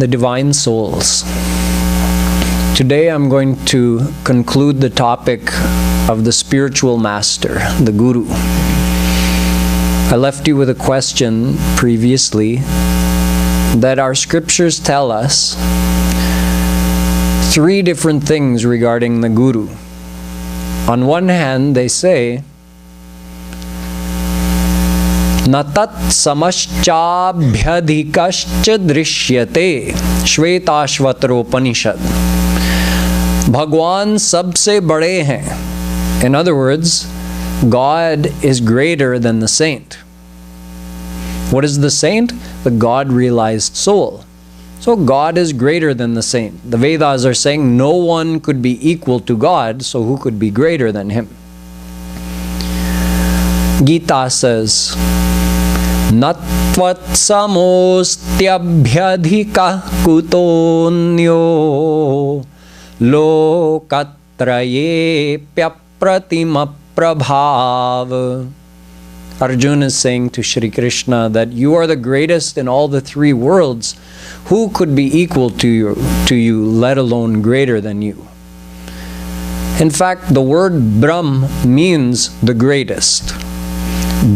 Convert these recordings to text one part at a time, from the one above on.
the divine souls. Today I'm going to conclude the topic of the spiritual master, the Guru. I left you with a question previously that our scriptures tell us three different things regarding the Guru. On one hand, they say, Natat samaschabhyadhikascha drishyate Shvetashvataropanishad. Bhagwan sabse bade hain. In other words, God is greater than the saint. What is the saint? The God-realized soul. So God is greater than the saint. The Vedas are saying no one could be equal to God, so who could be greater than him? Gita says, Natvat samostyabhyadhika kutonyo lokatraye pratima prabhav. Arjuna is saying to Shri Krishna that you are the greatest in all the three worlds. Who could be equal to you, let alone greater than you? In fact, the word Brahm means the greatest.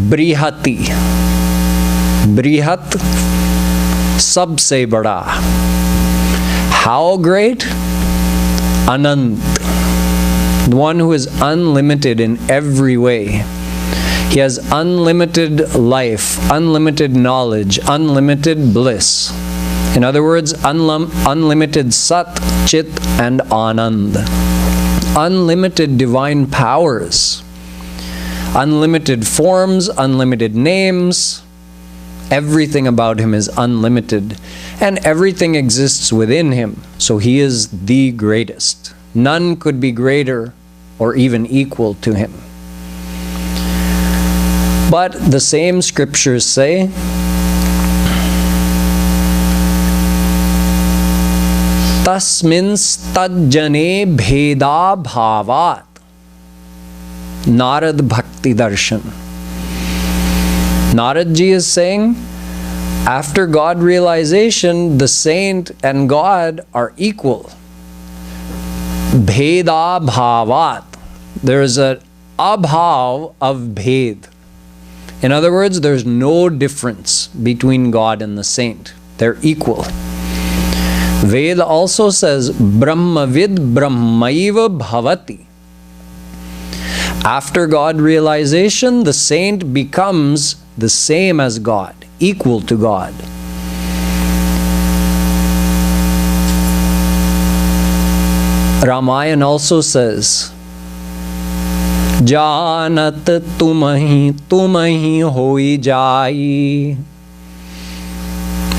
Brihati. Brihat, sabse bada. How great? Anant. The one who is unlimited in every way. He has unlimited life, unlimited knowledge, unlimited bliss. In other words, unlimited Sat, Chit, and Anand. Unlimited divine powers. Unlimited forms, unlimited names. Everything about him is unlimited. And everything exists within him. So he is the greatest. None could be greater or even equal to him. But the same scriptures say, Tasminstadjane bheda bhavat. Narad Bhakti Darshan. Naradji is saying, after God realization, the saint and God are equal. Bheda bhavat. There is an abhav of bhed. In other words, there's no difference between God and the saint. They're equal. Veda also says, Brahmavid Brahmaiva Bhavati. After God realization, the saint becomes the same as God, equal to God. Ramayana also says, Janat tumahi hoi jai.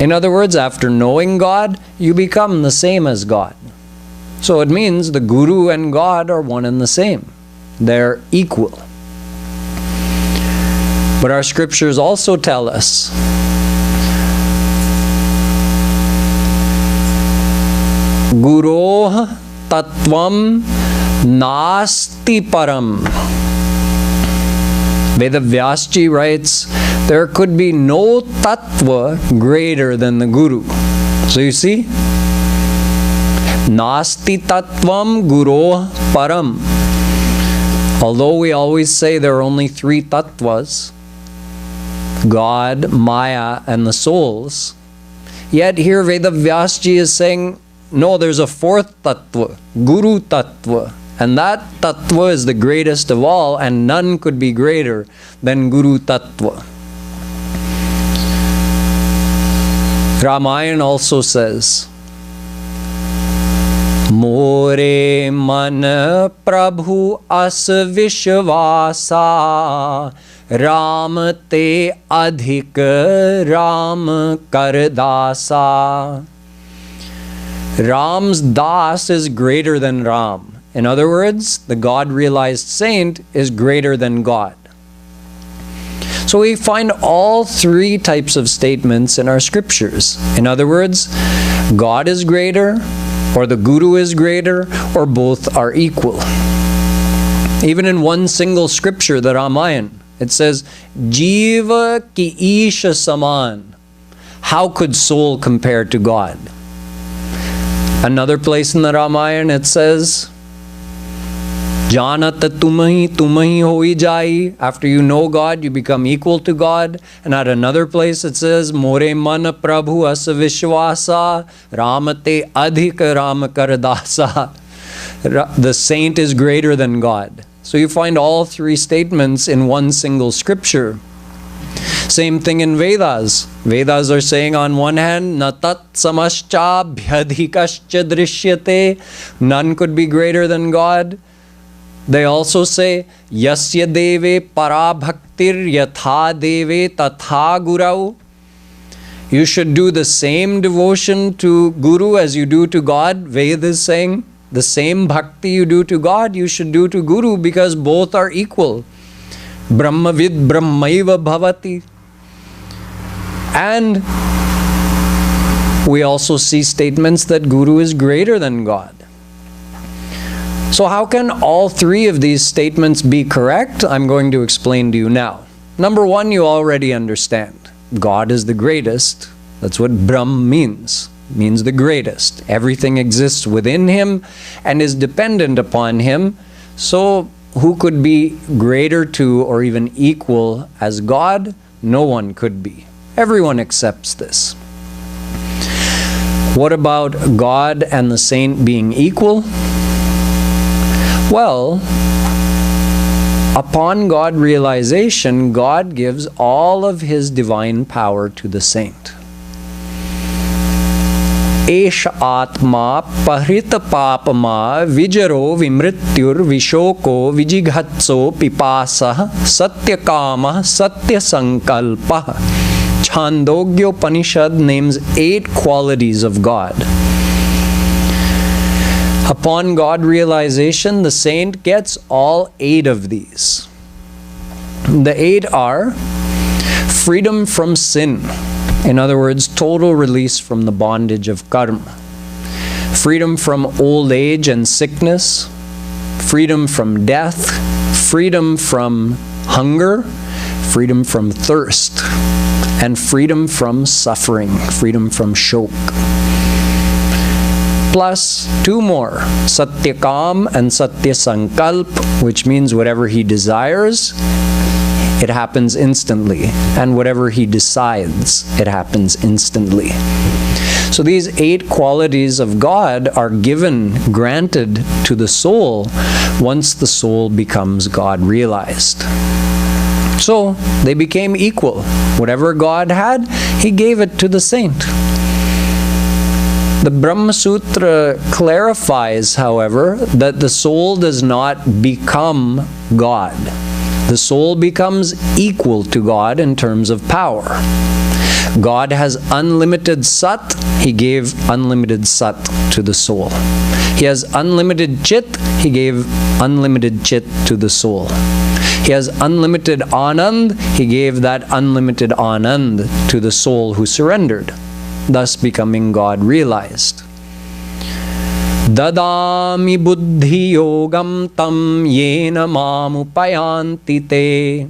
In other words, after knowing God, you become the same as God. So it means the Guru and God are one and the same. They're equal. But our scriptures also tell us Guroh Tattvam Nasti Param. Vedavyasji writes, there could be no tattva greater than the Guru. So you see, Nasti Tattvam Guroh Param. Although we always say there are only three tattvas, God, Maya, and the souls, yet here Vedavyasji is saying, no, there's a fourth tattva, Guru Tattva. And that tattva is the greatest of all, and none could be greater than Guru Tattva. Ramayana also says, More man prabhu as vishvasa Ram te adhik Ram kardasa. Ram's das is greater than Ram. In other words, the God-realized saint is greater than God. So we find all three types of statements in our scriptures. In other words, God is greater, or the Guru is greater, or both are equal. Even in one single scripture, the Ramayana, it says, Jiva ki isha saman. How could soul compare to God? Another place in the Ramayana it says, Janat tumahi hoi jai. After you know God, you become equal to God. And at another place it says, More man prabhu asa vishwasa, ramate adhik ram kardasa. The saint is greater than God. So you find all three statements in one single scripture. Same thing in Vedas. Vedas are saying on one hand, Natat samascha bhyadhikascha drishyate. None could be greater than God. They also say, Yasya deve parabhaktir yatha deve tatha gurau. You should do the same devotion to Guru as you do to God. Veda is saying, the same bhakti you do to God, you should do to Guru, because both are equal. Brahmavid brahmaiva bhavati. And we also see statements that Guru is greater than God. So how can all three of these statements be correct? I'm going to explain to you now. Number one, you already understand. God is the greatest. That's what Brahm means. It means the greatest. Everything exists within Him and is dependent upon Him. So who could be greater to or even equal as God? No one could be. Everyone accepts this. What about God and the saint being equal? Well, upon God realization, God gives all of His divine power to the saint. Esha atma pahrita papama vijaro vimrityur vishoko vijighatso pipasa satyakama satyasankalpa. Chandogya Upanishad names 8 qualities of God. Upon God realization, the saint gets all 8 of these. The 8 are freedom from sin. In other words, total release from the bondage of karma. Freedom from old age and sickness. Freedom from death. Freedom from hunger. Freedom from thirst. And freedom from suffering. Freedom from shok. Plus 2 more, Satyakam and Satyasankalp, which means whatever he desires, it happens instantly. And whatever he decides, it happens instantly. So these 8 qualities of God are granted to the soul once the soul becomes God realized. So they became equal. Whatever God had, He gave it to the saint. The Brahma Sutra clarifies, however, that the soul does not become God. The soul becomes equal to God in terms of power. God has unlimited sat, He gave unlimited sat to the soul. He has unlimited chit, He gave unlimited chit to the soul. He has unlimited anand, He gave that unlimited anand to the soul who surrendered, thus becoming God realized. Dadami buddhi yogam tam yena mamupayanti te.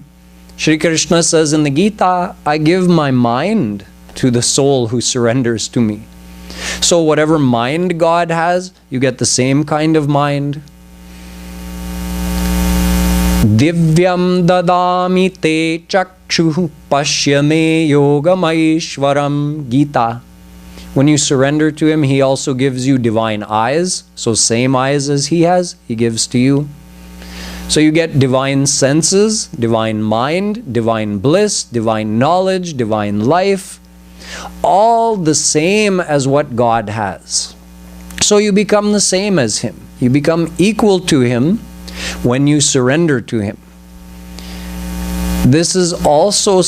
Shri Krishna says in the Gita, I give my mind to the soul who surrenders to me. So whatever mind God has, you get the same kind of mind. Divyam dadami te chakshu pashyame yogamaishwaram. Gita. When you surrender to Him, He also gives you divine eyes. So same eyes as He has, He gives to you. So you get divine senses, divine mind, divine bliss, divine knowledge, divine life. All the same as what God has. So you become the same as Him. You become equal to Him when you surrender to Him. This is also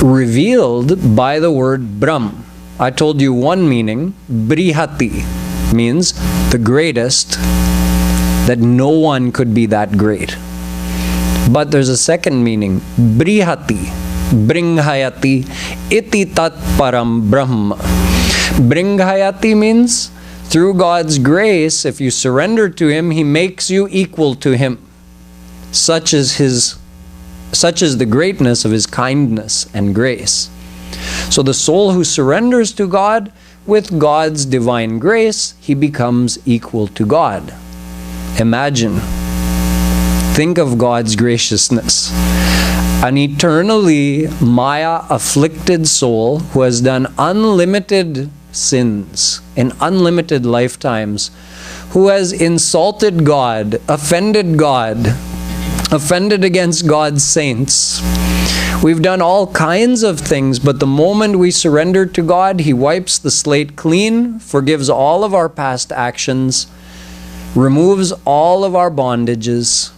revealed by the word Brahm. I told you one meaning. Brihati means the greatest, that no one could be that great. But there's a second meaning. Brihati, Bringhayati, iti tat param Brahma. Bringhayati means through God's grace, if you surrender to Him, He makes you equal to Him. Such is the greatness of His kindness and grace. So the soul who surrenders to God with God's divine grace, he becomes equal to God. Imagine. Think of God's graciousness. An eternally Maya-afflicted soul who has done unlimited sins in unlimited lifetimes, who has insulted God, offended against God's saints. We've done all kinds of things, but the moment we surrender to God, he wipes the slate clean, forgives all of our past actions, removes all of our bondages,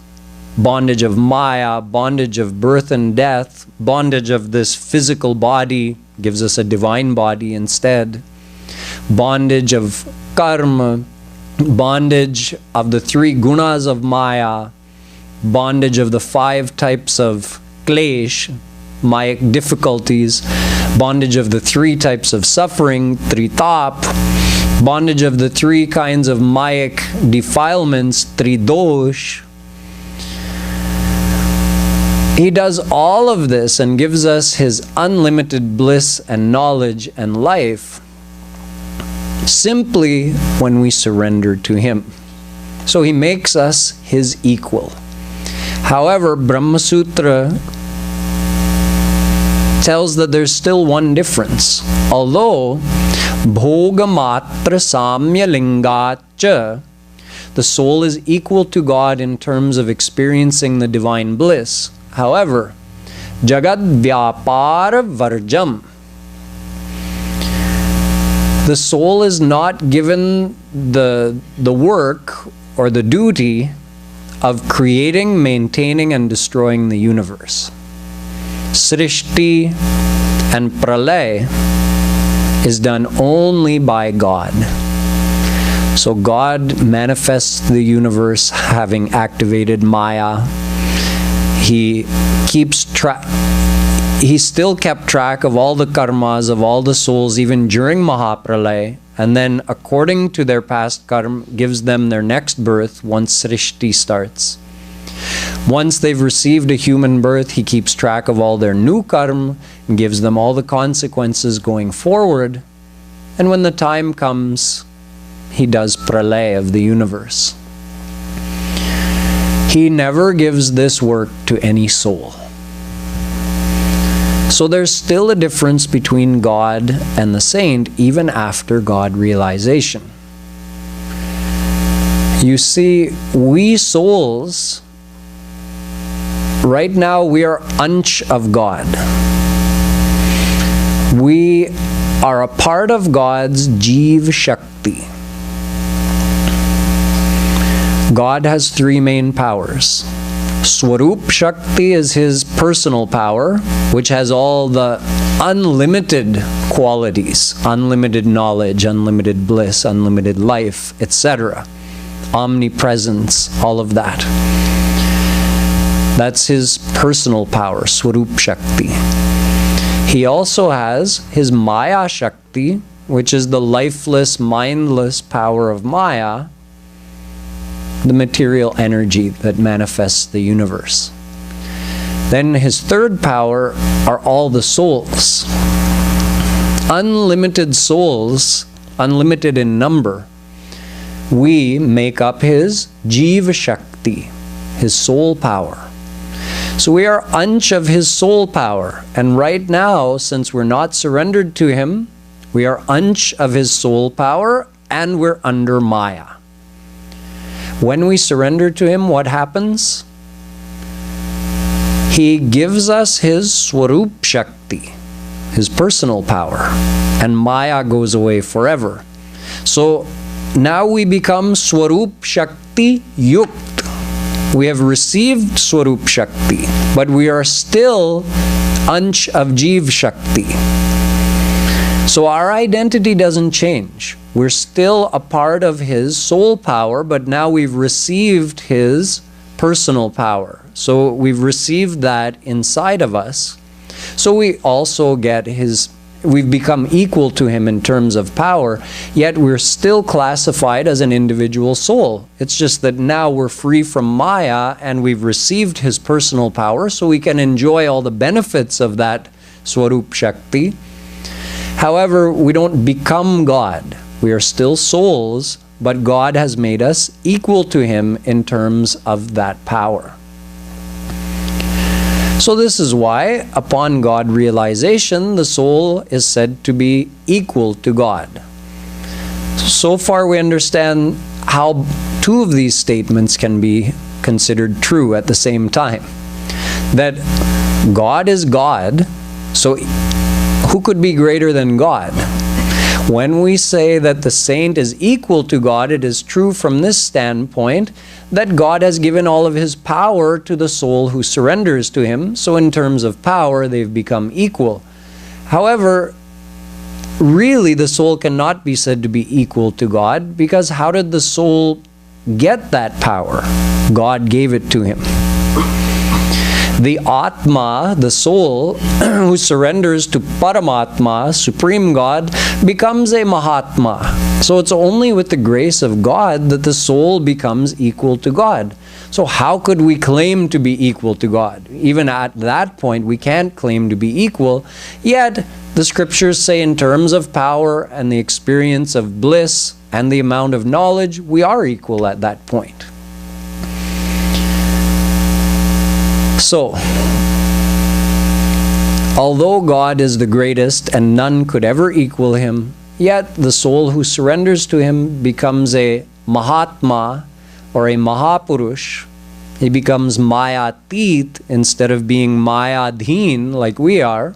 bondage of Maya, bondage of birth and death, bondage of this physical body, gives us a divine body instead, bondage of karma, bondage of the 3 gunas of Maya, bondage of the 5 types of klesh, Mayic difficulties, bondage of the 3 types of suffering, tritap, bondage of the 3 kinds of Mayic defilements, tridosh. He does all of this and gives us his unlimited bliss and knowledge and life simply when we surrender to him. So he makes us his equal. However, Brahma Sutra tells that there's still one difference. Although bhogamatra samya lingacha, the soul is equal to God in terms of experiencing the divine bliss. However, jagad vyapara varjam, the soul is not given the work or the duty of creating, maintaining, and destroying the universe. Srishti and pralay is done only by God. So God manifests the universe having activated Maya. He still kept track of all the karmas of all the souls even during Mahapralay, and then according to their past karma gives them their next birth once Srishti starts. Once they've received a human birth, he keeps track of all their new karma and gives them all the consequences going forward. And when the time comes, he does pralay of the universe. He never gives this work to any soul. So there's still a difference between God and the saint even after God realization. You see, we souls, right now we are ansh of God. We are a part of God's Jeev Shakti. God has 3 main powers. Swarup Shakti is his personal power, which has all the unlimited qualities, unlimited knowledge, unlimited bliss, unlimited life, etc. Omnipresence, all of that. That's his personal power, Swarup Shakti. He also has his Maya Shakti, which is the lifeless, mindless power of Maya, the material energy that manifests the universe. Then his third power are all the souls. Unlimited souls, unlimited in number. We make up his Jiva Shakti, his soul power. So we are ansh of his soul power. And right now, since we're not surrendered to him, we are ansh of his soul power and we're under Maya. When we surrender to him, what happens? He gives us his Swarup Shakti, his personal power, and Maya goes away forever. So now we become Swarup Shakti Yukt. We have received Swarup Shakti, but we are still Ansh of Jeev Shakti. So our identity doesn't change. We're still a part of his soul power, but now we've received his personal power. So we've received that inside of us. So we also get we've become equal to him in terms of power, yet we're still classified as an individual soul. It's just that now we're free from Maya and we've received his personal power, so we can enjoy all the benefits of that Swarup Shakti. However, we don't become God. We are still souls, but God has made us equal to Him in terms of that power. So this is why, upon God realization, the soul is said to be equal to God. So far we understand how two of these statements can be considered true at the same time. That God is God, so who could be greater than God? When we say that the saint is equal to God, it is true from this standpoint that God has given all of His power to the soul who surrenders to Him. So in terms of power, they've become equal. However, really the soul cannot be said to be equal to God, because how did the soul get that power? God gave it to him. The Atma, the soul, who surrenders to Paramatma, Supreme God, becomes a Mahatma. So it's only with the grace of God that the soul becomes equal to God. So how could we claim to be equal to God? Even at that point, we can't claim to be equal. Yet, the scriptures say in terms of power and the experience of bliss and the amount of knowledge, we are equal at that point. So, although God is the greatest and none could ever equal Him, yet the soul who surrenders to Him becomes a Mahatma or a Mahapurush. He becomes Mayatit instead of being Mayadhin like we are.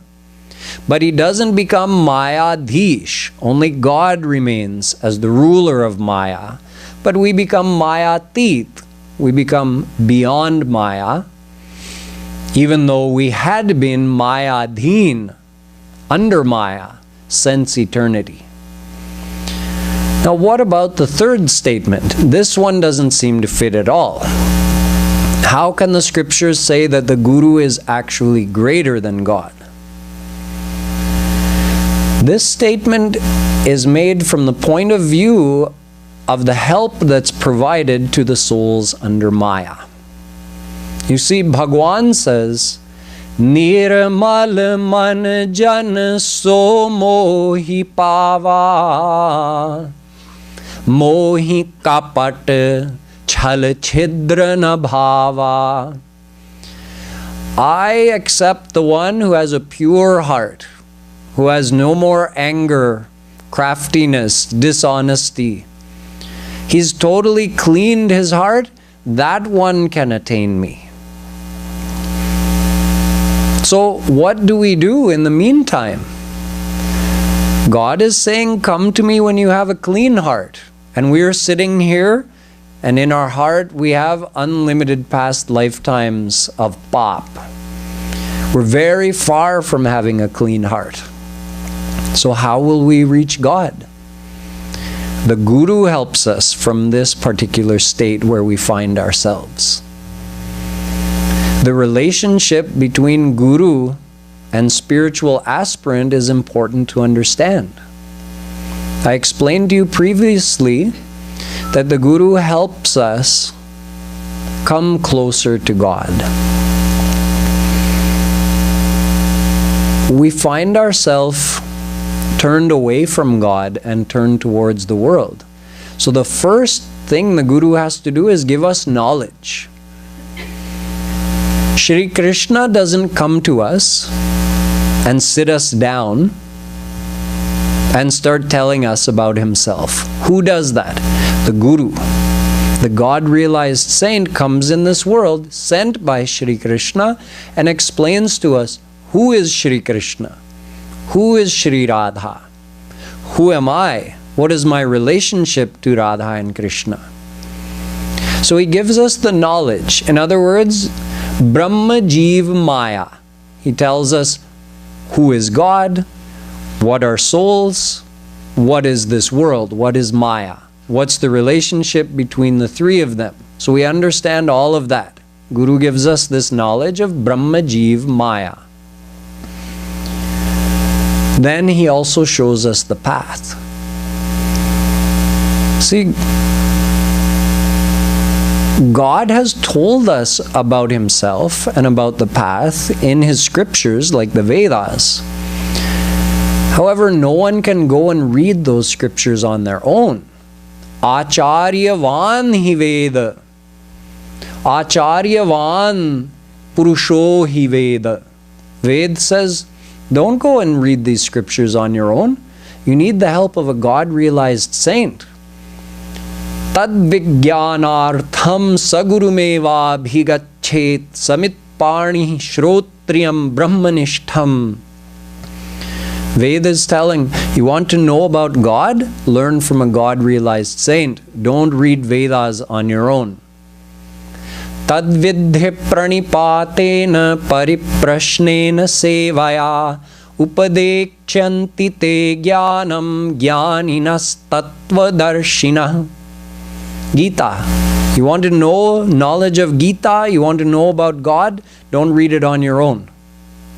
But he doesn't become Mayadhish. Only God remains as the ruler of Maya. But we become Mayatit. We become beyond Maya, even though we had been Mayadhin, under Maya, since eternity. Now what about the third statement? This one doesn't seem to fit at all. How can the scriptures say that the Guru is actually greater than God? This statement is made from the point of view of the help that's provided to the souls under Maya. You see, Bhagwan says, Nirmal man jan so mohi pava, mohi kapat chhal chhidra na bhava. I accept the one who has a pure heart, who has no more anger, craftiness, dishonesty. He's totally cleaned his heart. That one can attain me. So what do we do in the meantime? God is saying, come to me when you have a clean heart. And we are sitting here, and in our heart we have unlimited past lifetimes of pop. We're very far from having a clean heart. So how will we reach God? The Guru helps us from this particular state where we find ourselves. The relationship between Guru and spiritual aspirant is important to understand. I explained to you previously that the Guru helps us come closer to God. We find ourselves turned away from God and turned towards the world. So the first thing the Guru has to do is give us knowledge. Shri Krishna doesn't come to us and sit us down and start telling us about himself. Who does that? The Guru. The God-realized saint comes in this world, sent by Shri Krishna, and explains to us, who is Shri Krishna? Who is Shri Radha? Who am I? What is my relationship to Radha and Krishna? So he gives us the knowledge. In other words, Brahma Jeev Maya. He tells us who is God, what are souls, what is this world, what is Maya, what's the relationship between the three of them. So we understand all of that. Guru gives us this knowledge of Brahma Jeev Maya. Then he also shows us the path. See, God has told us about himself and about the path in his scriptures like the Vedas. However, no one can go and read those scriptures on their own. Acharyavan hi Veda. Acharyavan Purusho hi Veda. Ved says, don't go and read these scriptures on your own. You need the help of a God-realized saint. Tad vijnanartham sagurumeva bhigachet samitparni shrotriyam brahmanishtham. Veda is telling, you want to know about God? Learn from a God-realized saint. Don't read Vedas on your own. Tadvidhi pranipatena pariprashnena sevaya upadekchanti te jnanam jnaninas tattvadarshina. Gita. You want to know knowledge of Gita? You want to know about God? Don't read it on your own.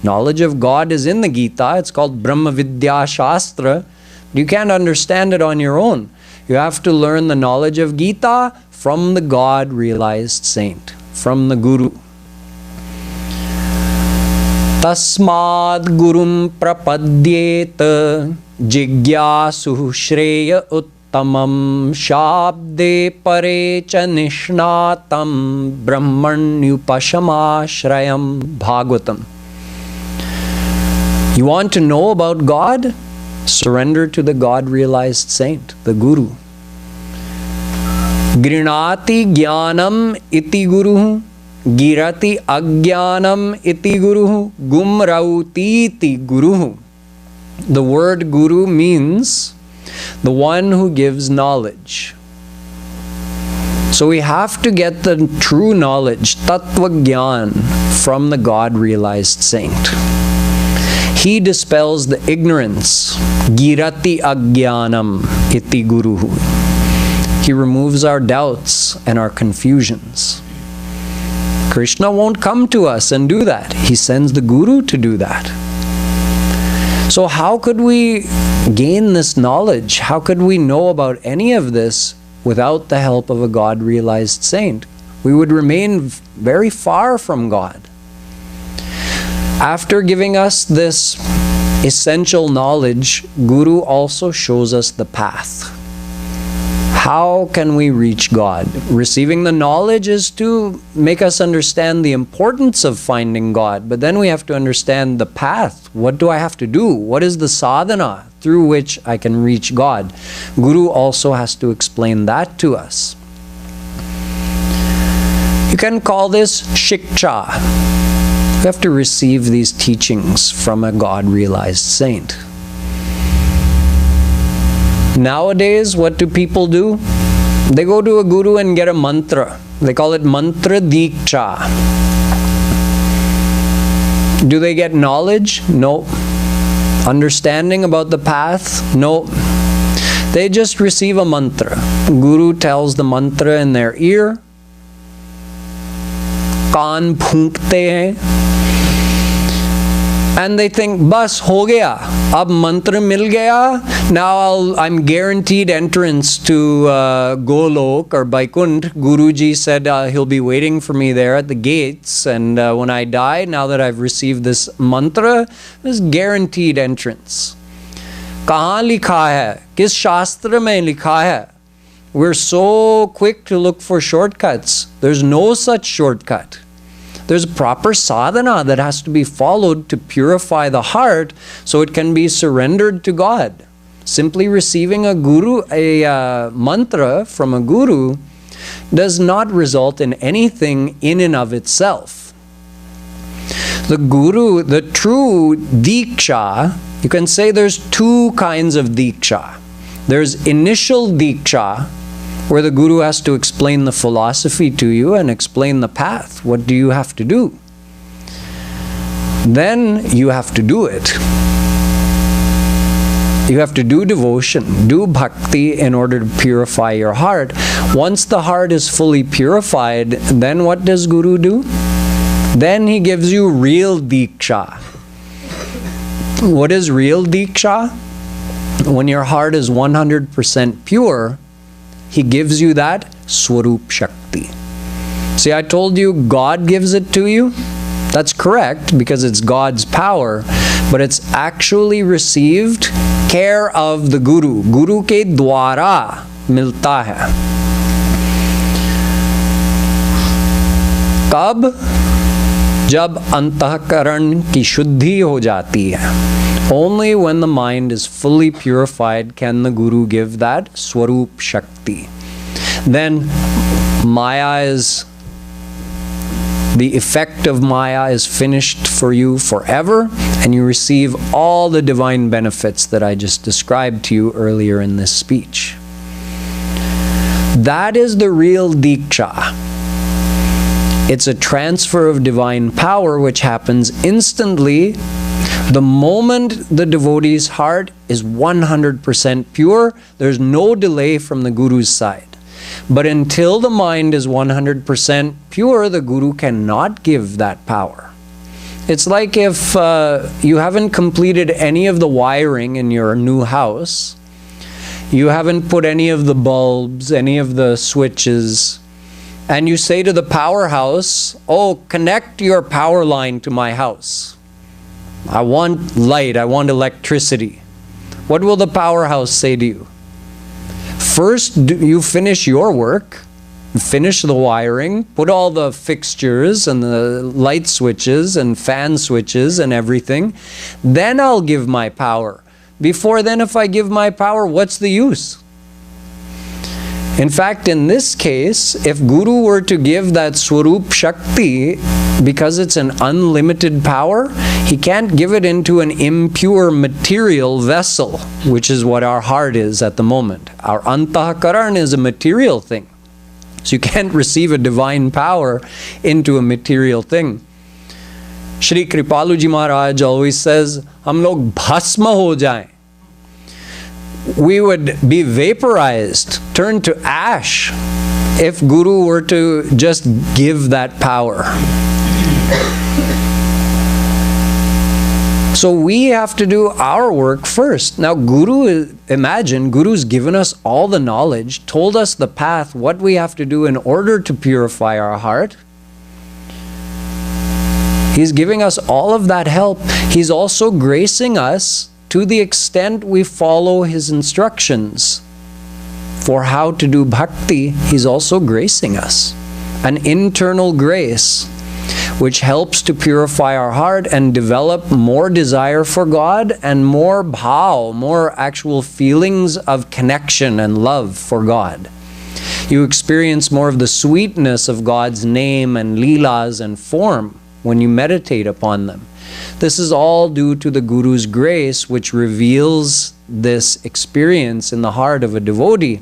Knowledge of God is in the Gita. It's called Brahma Vidya Shastra. You can't understand it on your own. You have to learn the knowledge of Gita from the God-realized saint, from the Guru. Tasmad gurum prapadyeta jigyasu shreya uttamam shabde pare cha nishnatam brahmanyupashamashrayam. Bhagavatam. You want to know about God? Surrender to the God-realized saint, the Guru. Grinati jnanam iti guru, girati ajnanam iti guru, gumrauti iti guru. The word Guru means the one who gives knowledge. So we have to get the true knowledge, tattva jnana, from the God-realized saint. He dispels the ignorance. Girati ajnanam iti guruhu. He removes our doubts and our confusions. Krishna won't come to us and do that. He sends the Guru to do that. So how could we gain this knowledge? How could we know about any of this without the help of a God-realized saint? We would remain very far from God. After giving us this essential knowledge, Guru also shows us the path. How can we reach God? Receiving the knowledge is to make us understand the importance of finding God, but then we have to understand the path. What do I have to do? What is the sadhana through which I can reach God? Guru also has to explain that to us. You can call this shiksha. You have to receive these teachings from a God-realized saint. Nowadays, what do people do? They go to a guru and get a mantra. They call it mantra diksha. Do they get knowledge? No. Understanding about the path? No. They just receive a mantra. Guru tells the mantra in their ear. Kaan phookte hain. And they think, bas ho gaya, ab mantra mil gaya, now I'm guaranteed entrance to Golok or Vaikuntha. Guruji said he'll be waiting for me there at the gates, and when I die, now that I've received this mantra, there's guaranteed entrance. Kahan likha hai? Kis shastra mein likha hai? We're so quick to look for shortcuts. There's no such shortcut. There's a proper sadhana that has to be followed to purify the heart so it can be surrendered to God. Simply receiving a mantra from a guru does not result in anything in and of itself. The guru, the true diksha, you can say there's two kinds of diksha. There's initial diksha, where the guru has to explain the philosophy to you and explain the path. What do you have to do? Then you have to do it. You have to do devotion, do bhakti in order to purify your heart. Once the heart is fully purified, then what does Guru do? Then he gives you real diksha. What is real diksha? When your heart is 100% pure, he gives you that Swarup Shakti. See, I told you God gives it to you. That's correct because it's God's power, but it's actually received care of the Guru. Guru ke dwara milta hai. Kab? Jab antahkaran ki shuddhi ho jati hai. Only when the mind is fully purified can the Guru give that Swarup Shakti. Then Maya is, the effect of Maya is finished for you forever, and you receive all the divine benefits that I just described to you earlier in this speech. That is the real Diksha. It's a transfer of divine power which happens instantly the moment the devotee's heart is 100% pure. There's no delay from the Guru's side. But until the mind is 100% pure, the Guru cannot give that power. It's like if you haven't completed any of the wiring in your new house, you haven't put any of the bulbs, any of the switches, and you say to the powerhouse, oh, connect your power line to my house. I want light, I want electricity. What will the powerhouse say to you? First, you finish your work, finish the wiring, put all the fixtures and the light switches and fan switches and everything. Then I'll give my power. Before then, if I give my power, what's the use? In fact, in this case, if Guru were to give that Swarup Shakti, because it's an unlimited power, he can't give it into an impure material vessel, which is what our heart is at the moment. Our antahakaran is a material thing. So you can't receive a divine power into a material thing. Shri Kripalu Ji Maharaj always says, hum log bhasma ho jaye. We would be vaporized, turned to ash, if Guru were to just give that power. So we have to do our work first. Now imagine Guru's given us all the knowledge, told us the path, what we have to do in order to purify our heart. He's giving us all of that help. He's also gracing us to the extent we follow his instructions for how to do bhakti. He's also gracing us. An internal grace which helps to purify our heart and develop more desire for God and more bhav, more actual feelings of connection and love for God. You experience more of the sweetness of God's name and leelas and form when you meditate upon them. This is all due to the Guru's grace, which reveals this experience in the heart of a devotee.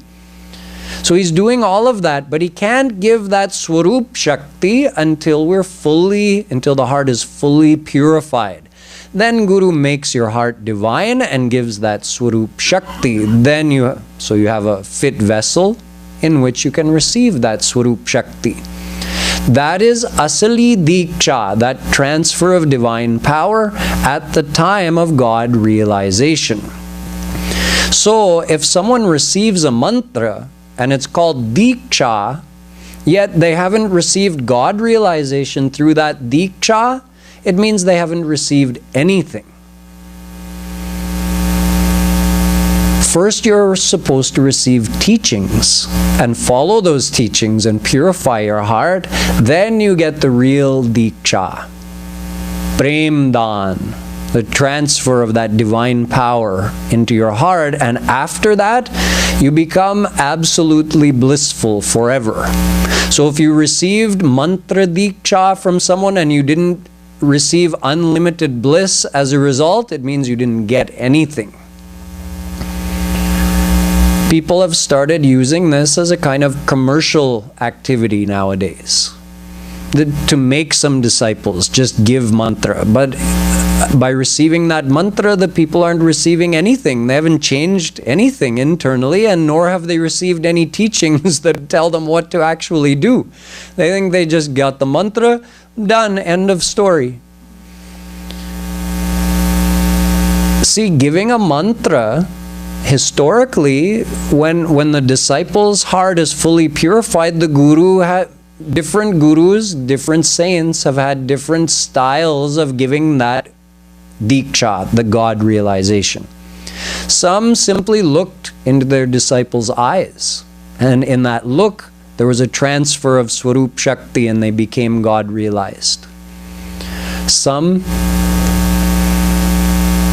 So he's doing all of that, but he can't give that Swarup Shakti until the heart is fully purified. Then Guru makes your heart divine and gives that Swarup Shakti. So you have a fit vessel in which you can receive that Swarup Shakti. That is Asali Diksha, that transfer of divine power at the time of God realization. So if someone receives a mantra and it's called Diksha, yet they haven't received God realization through that Diksha, it means they haven't received anything. First, you're supposed to receive teachings and follow those teachings and purify your heart. Then you get the real Diksha. Prem Dan, the transfer of that divine power into your heart. And after that, you become absolutely blissful forever. So if you received mantra Diksha from someone and you didn't receive unlimited bliss as a result, it means you didn't get anything. People have started using this as a kind of commercial activity nowadays. To make some disciples, just give mantra. But by receiving that mantra, the people aren't receiving anything. They haven't changed anything internally, and nor have they received any teachings that tell them what to actually do. They think they just got the mantra, done, end of story. See, giving a mantra, historically, when the disciple's heart is fully purified, the Guru different gurus, different saints have had different styles of giving that diksha, the God realization. Some simply looked into their disciples' eyes, and in that look there was a transfer of Swarup Shakti and they became God realized. Some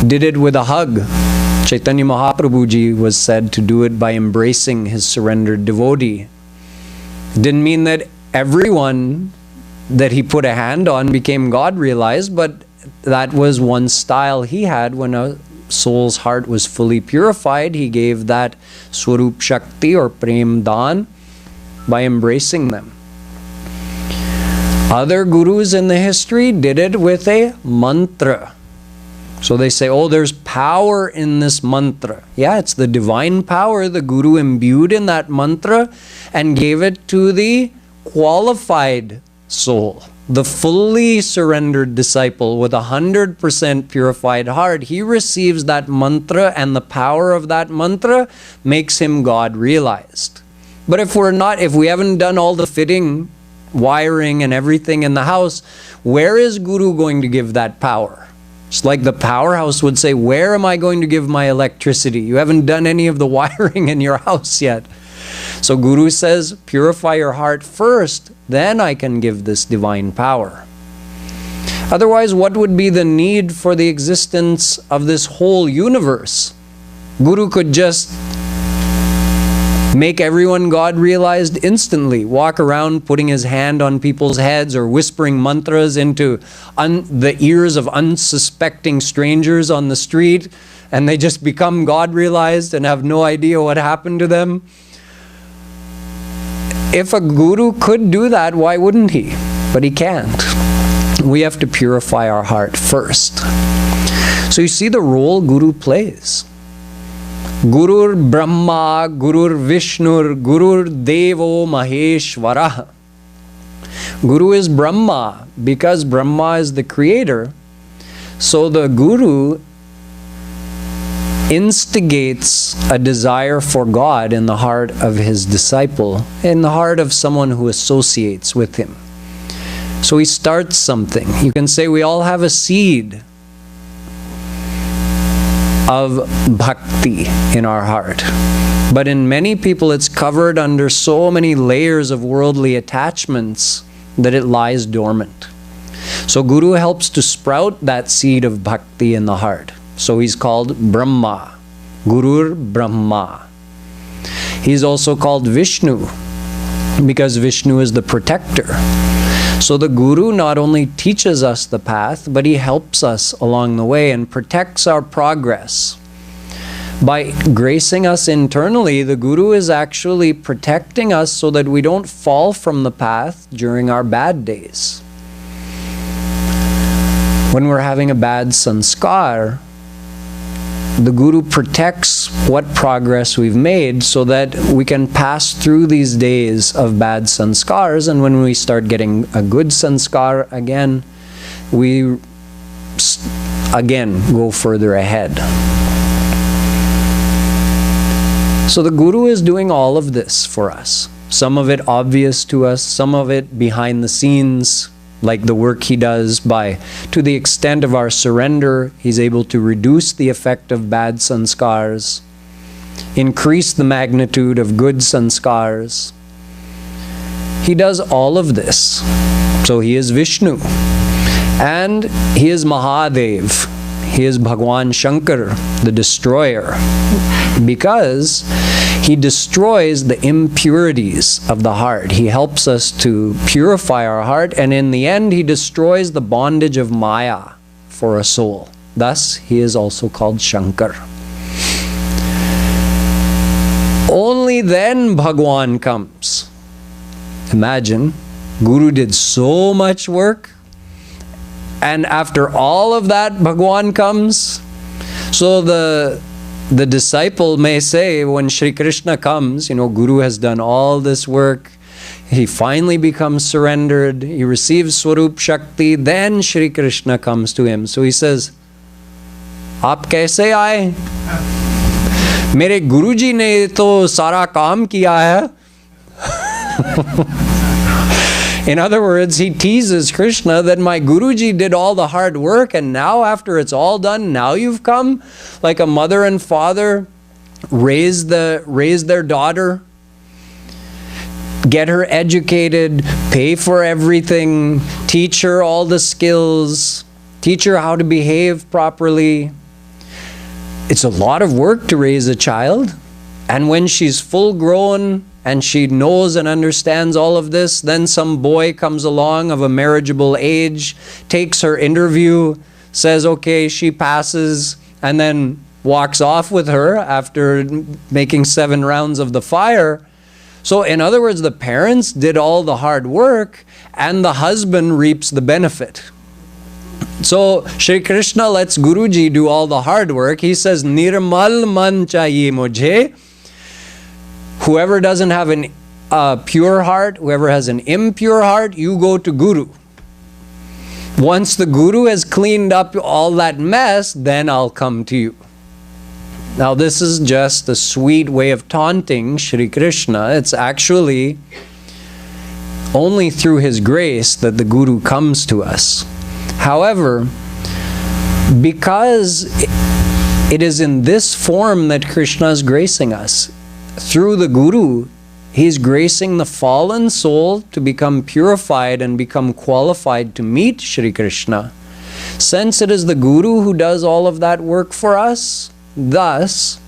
did it with a hug. Chaitanya Mahaprabhuji was said to do it by embracing his surrendered devotee. Didn't mean that everyone that he put a hand on became God realized, but that was one style he had. When a soul's heart was fully purified, he gave that Swarup Shakti or Prem Dan by embracing them. Other gurus in the history did it with a mantra. So they say, oh, there's power in this mantra. Yeah, it's the divine power the guru imbued in that mantra and gave it to the qualified soul, the fully surrendered disciple with 100% purified heart. He receives that mantra, and the power of that mantra makes him God realized. But if we haven't done all the fitting, wiring and everything in the house, where is Guru going to give that power? It's like the powerhouse would say, where am I going to give my electricity? You haven't done any of the wiring in your house yet. So Guru says, purify your heart first, then I can give this divine power. Otherwise, what would be the need for the existence of this whole universe? Guru could just make everyone God realized instantly, walk around putting his hand on people's heads or whispering mantras into the ears of unsuspecting strangers on the street, and they just become God realized and have no idea what happened to them. If a guru could do that, why wouldn't he? But he can't. We have to purify our heart first. So you see the role Guru plays. Gurur Brahma, Gurur Vishnur, Gurur Devo Maheshwara. Guru is Brahma because Brahma is the creator. So the Guru instigates a desire for God in the heart of his disciple, in the heart of someone who associates with him. So he starts something. You can say we all have a seed of bhakti in our heart. But in many people it's covered under so many layers of worldly attachments that it lies dormant. So Guru helps to sprout that seed of bhakti in the heart. So he's called Brahma, Gurur Brahma. He's also called Vishnu because Vishnu is the protector. So the Guru not only teaches us the path, but he helps us along the way and protects our progress. By gracing us internally, the Guru is actually protecting us so that we don't fall from the path during our bad days. When we're having a bad sanskar, the Guru protects what progress we've made so that we can pass through these days of bad sanskars, and when we start getting a good sanskar again, we again go further ahead. So the Guru is doing all of this for us. Some of it obvious to us, some of it behind the scenes, like the work he does to the extent of our surrender, he's able to reduce the effect of bad sanskars, increase the magnitude of good sanskars. He does all of this. So he is Vishnu. And he is Mahadev. He is Bhagwan Shankar, the destroyer. Because he destroys the impurities of the heart. He helps us to purify our heart, and in the end he destroys the bondage of Maya for a soul. Thus, he is also called Shankar. Only then Bhagwan comes. Imagine, Guru did so much work, and after all of that, Bhagwan comes. So the disciple may say, when Shri Krishna comes, Guru has done all this work, he finally becomes surrendered, he receives Swarup Shakti, then Shri Krishna comes to him. So he says, "Aap kaise aaye? Mere Guruji ne to sara kaam kiya hai." In other words, he teases Krishna that my Guruji did all the hard work, and now after it's all done, now you've come? Like a mother and father raise their daughter, get her educated, pay for everything, teach her all the skills, teach her how to behave properly. It's a lot of work to raise a child. And when she's full grown and she knows and understands all of this, then some boy comes along of a marriageable age, takes her interview, says, okay, she passes, and then walks off with her after making 7 rounds of the fire. So in other words, the parents did all the hard work and the husband reaps the benefit. So Shri Krishna lets Guruji do all the hard work. He says, Nirmal man chahiye mujhe. Whoever doesn't have a pure heart, whoever has an impure heart, you go to Guru. Once the Guru has cleaned up all that mess, then I'll come to you. Now this is just a sweet way of taunting Shri Krishna. It's actually only through his grace that the Guru comes to us. However, because it is in this form that Krishna is gracing us, through the Guru, he's gracing the fallen soul to become purified and become qualified to meet Shri Krishna. Since it is the Guru who does all of that work for us, thus,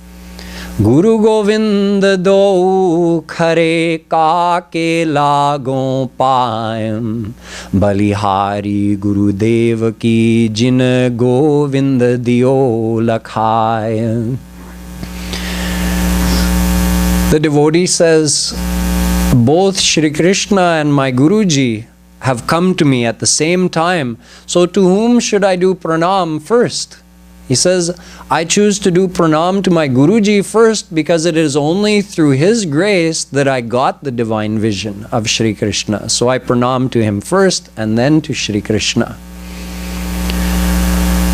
Guru Govind do khare kaake lagon paayam balihari Guru Dev ki jin Govind diyo lakhayam. The devotee says, both Shri Krishna and my Guruji have come to me at the same time, so to whom should I do pranam first? He says, I choose to do pranam to my Guruji first because it is only through his grace that I got the divine vision of Shri Krishna. So I pranam to him first and then to Shri Krishna.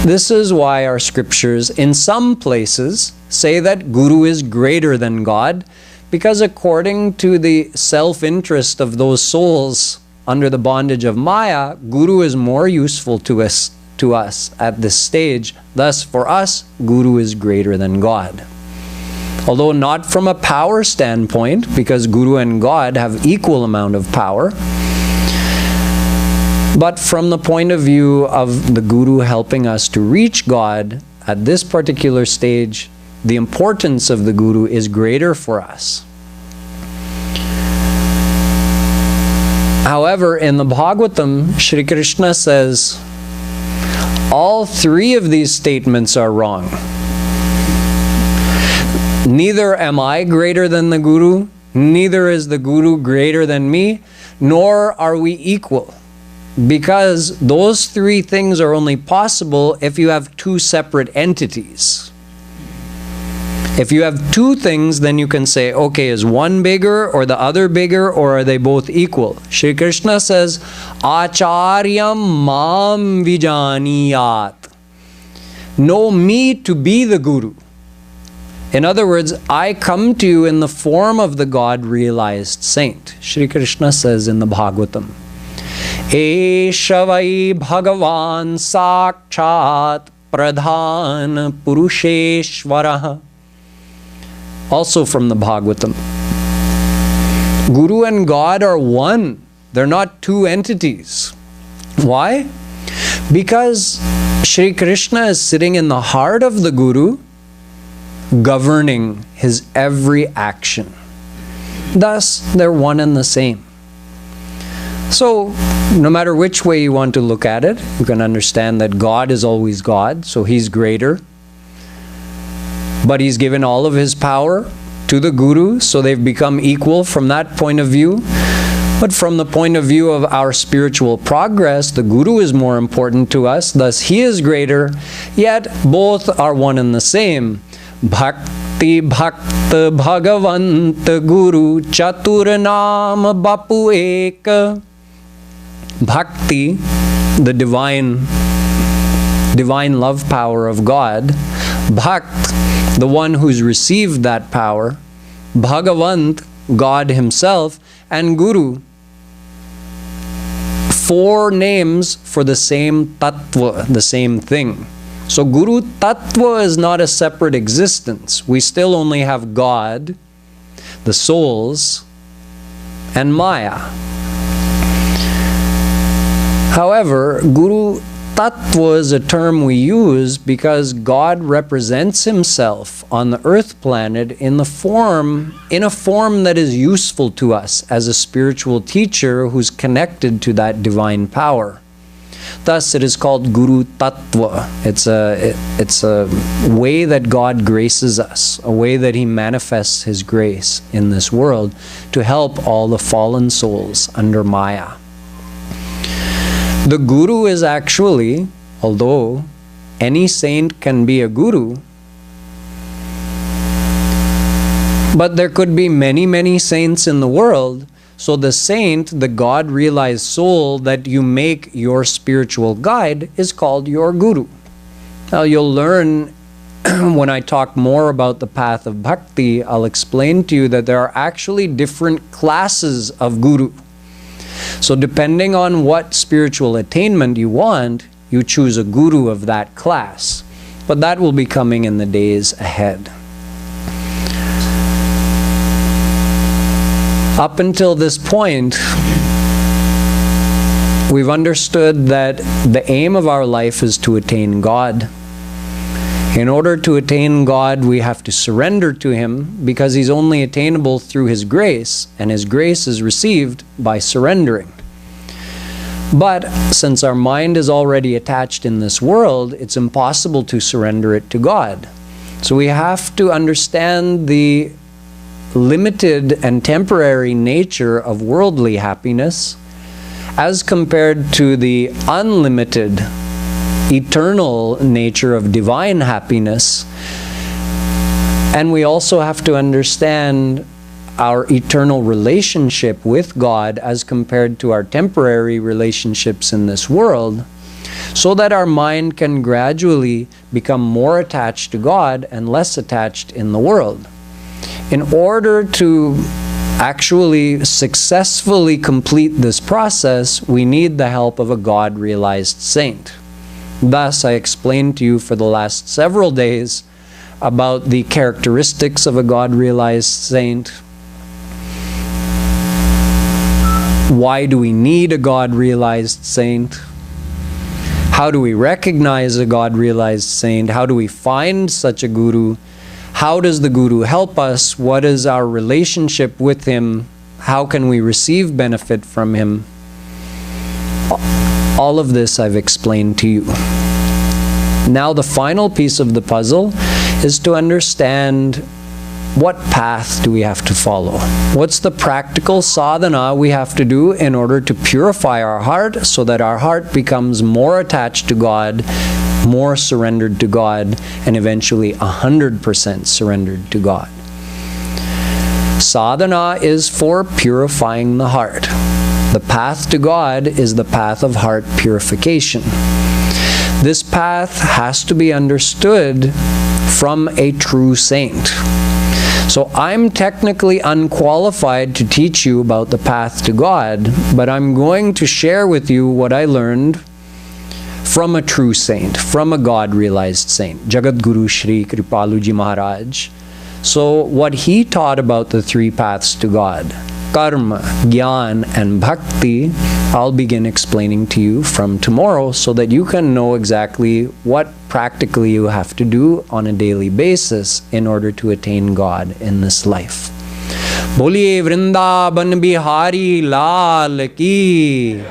This is why our scriptures in some places say that Guru is greater than God, because according to the self-interest of those souls under the bondage of Maya, Guru is more useful to us at this stage. Thus, for us, Guru is greater than God. Although not from a power standpoint, because Guru and God have equal amount of power, but from the point of view of the Guru helping us to reach God at this particular stage, the importance of the Guru is greater for us. However, in the Bhagavatam, Shri Krishna says, all 3 of these statements are wrong. Neither am I greater than the Guru, neither is the Guru greater than me, nor are we equal. Because those 3 things are only possible if you have 2 separate entities. If you have 2 things, then you can say, okay, is one bigger or the other bigger, or are they both equal? Shri Krishna says, Acharyam mam vijaniyat. Know me to be the Guru. In other words, I come to you in the form of the God-realized saint. Shri Krishna says in the Bhagavatam, Eshavai Bhagavan Sakshat Pradhan Purusheshwaraha. Also from the Bhagavatam. Guru and God are one. They're not 2 entities. Why? Because Shri Krishna is sitting in the heart of the Guru, governing his every action. Thus, they're one and the same. So, no matter which way you want to look at it, you can understand that God is always God, so he's greater. But he's given all of his power to the Guru, so they've become equal from that point of view. But from the point of view of our spiritual progress, the Guru is more important to us, thus he is greater, yet both are one and the same. Bhakti Bhakta Bhagavant Guru Chatur Naam Bapu Ek. Bhakti, the divine love power of God. Bhakt, the one who's received that power. Bhagavant, God himself. And Guru, 4 names for the same tattva, the same thing. So Guru Tattva is not a separate existence. We still only have God, the souls, and Maya. However, Guru Tattva is a term we use because God represents himself on the earth planet in a form that is useful to us as a spiritual teacher who's connected to that divine power. Thus, it is called Guru Tattva. It's a way that God graces us, a way that he manifests his grace in this world to help all the fallen souls under Maya. The Guru is actually, although any saint can be a Guru, but there could be many, many saints in the world. So the saint, the God-realized soul that you make your spiritual guide, is called your Guru. Now you'll learn when I talk more about the path of bhakti, I'll explain to you that there are actually different classes of Guru. So depending on what spiritual attainment you want, you choose a Guru of that class. But that will be coming in the days ahead. Up until this point, we've understood that the aim of our life is to attain God. In order to attain God, we have to surrender to him because he's only attainable through his grace, and his grace is received by surrendering. But since our mind is already attached in this world, it's impossible to surrender it to God. So we have to understand the limited and temporary nature of worldly happiness as compared to the unlimited, eternal nature of divine happiness. And we also have to understand our eternal relationship with God as compared to our temporary relationships in this world, so that our mind can gradually become more attached to God and less attached in the world. In order to actually successfully complete this process, we need the help of a God-realized saint. Thus, I explained to you for the last several days about the characteristics of a God-realized saint. Why do we need a God-realized saint? How do we recognize a God-realized saint? How do we find such a Guru? How does the Guru help us? What is our relationship with him? How can we receive benefit from him? All of this I've explained to you. Now the final piece of the puzzle is to understand what path do we have to follow? What's the practical sadhana we have to do in order to purify our heart so that our heart becomes more attached to God, more surrendered to God, and eventually 100% surrendered to God? Sadhana is for purifying the heart. The path to God is the path of heart purification. This path has to be understood from a true saint. So I'm technically unqualified to teach you about the path to God, but I'm going to share with you what I learned from a true saint, from a God-realized saint, Jagadguru Shree Kripalu Ji Maharaj. So what he taught about the 3 paths to God, karma, jnana, and bhakti, I'll begin explaining to you from tomorrow so that you can know exactly what practically you have to do on a daily basis in order to attain God in this life. Boliye Vrindavan Bihari Lal Ki.